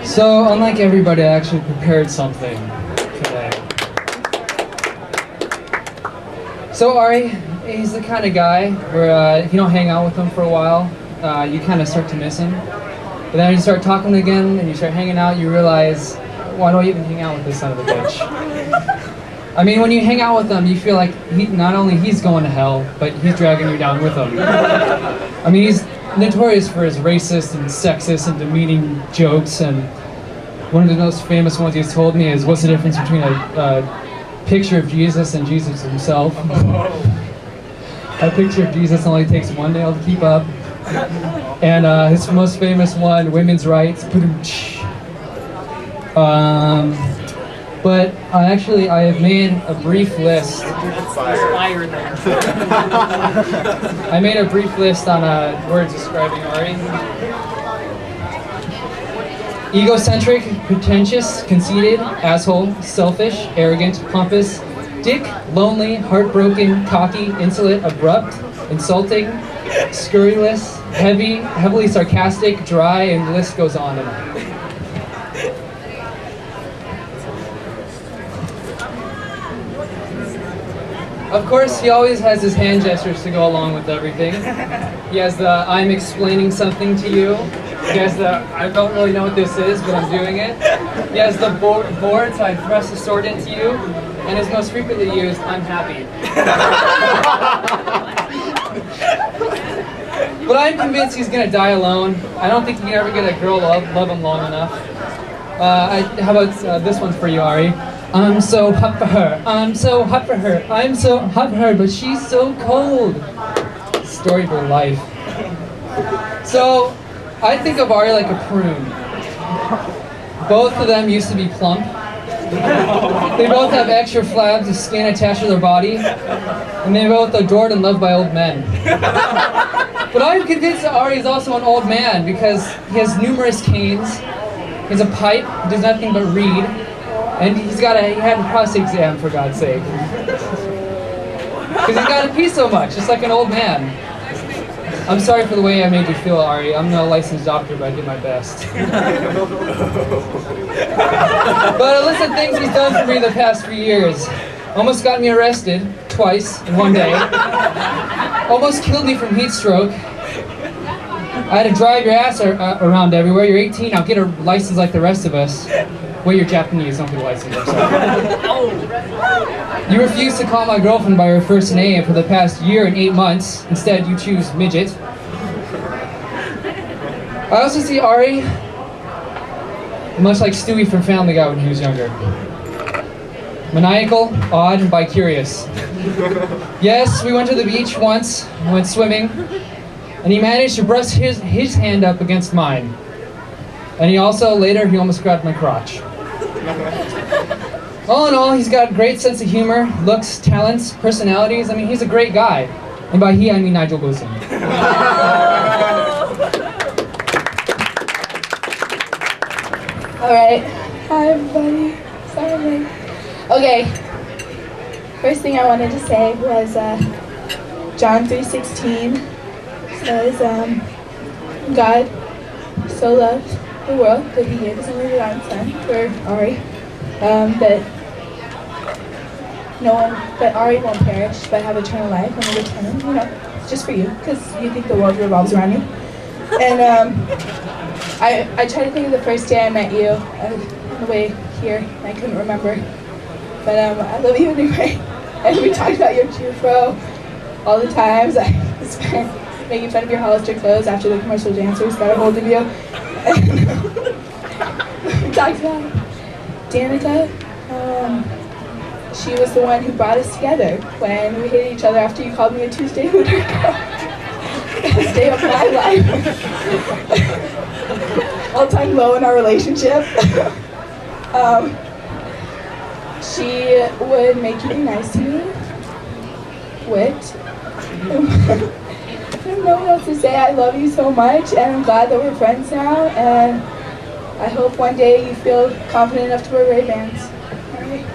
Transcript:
So, unlike everybody, I actually prepared something today. So Arie, he's the kind of guy where if you don't hang out with him for a while, you kind of start to miss him. But then when you start talking again and you start hanging out, you realize, why do I even hang out with this son of a bitch? I mean, when you hang out with him, you feel like not only he's going to hell, but he's dragging you down with him. I mean, he's notorious for his racist and sexist and demeaning jokes, and one of the most famous ones he's told me is, what's the difference between a picture of Jesus and Jesus himself? A picture of Jesus only takes one nail to keep up. And his most famous one, women's rights. But I have made a brief list. I made a brief list on words describing Arie. Egocentric, pretentious, conceited, asshole, selfish, arrogant, pompous, dick, lonely, heartbroken, cocky, insolent, abrupt, insulting, scurrilous, heavily sarcastic, dry, and the list goes on and on. Of course, he always has his hand gestures to go along with everything. He has the, I'm explaining something to you. He has the, I don't really know what this is, but I'm doing it. He has the boards, I press the sword into you. And his most frequently used, I'm happy. But I'm convinced he's going to die alone. I don't think you can ever get a girl love him long enough. How about this one for you, Arie? I'm so hot for her. I'm so hot for her. I'm so hot for her, but she's so cold. Story of her life. So, I think of Arie like a prune. Both of them used to be plump. They both have extra flabs of skin attached to their body, and they both adored and loved by old men. But I'm convinced that Arie is also an old man because he has numerous canes, he has a pipe, he does nothing but read, and he had a prostate exam, for God's sake. Because he's got to pee so much, just like an old man. I'm sorry for the way I made you feel, Arie. I'm not a licensed doctor, but I did my best. But a list of things he's done for me the past few years. Almost got me arrested, twice, in one day. Almost killed me from heat stroke. I had to drive your ass around everywhere. You're 18, now get a license like the rest of us. Well, you're Japanese, don't get a license, I'm sorry. You refuse to call my girlfriend by her first name for the past year and 8 months. Instead, you choose midget. I also see Arie much like Stewie from Family Guy when he was younger. Maniacal, odd, and bi-curious. Yes, we went to the beach once, went swimming, and he managed to brush his hand up against mine. And he almost grabbed my crotch. All in all, he's got a great sense of humor, looks, talents, personalities. I mean, he's a great guy. And by he, I mean Nigel Wilson. Alright. Hi, everybody. Sorry. Okay. First thing I wanted to say was John 3:16 says, God so loved the world that he gave his only begotten son for Arie, that Arie won't perish but have eternal life and will return him, it's just for you, because you think the world revolves around you. And I try to think of the first day I met you on the way here, and I couldn't remember, but I love you anyway. And we talked about your Jufro all the times. I spent making fun of your Hollister clothes after the commercial dancers got a hold of you. We talked about Danica. She was the one who brought us together when we hated each other after you called me a Tuesday Hooter girl. Best day of my life. All-time low in our relationship. She would make you be nice to me. Wit. I don't know what else to say. I love you so much, and I'm glad that we're friends now, and I hope one day you feel confident enough to wear Ray-Bans. All right.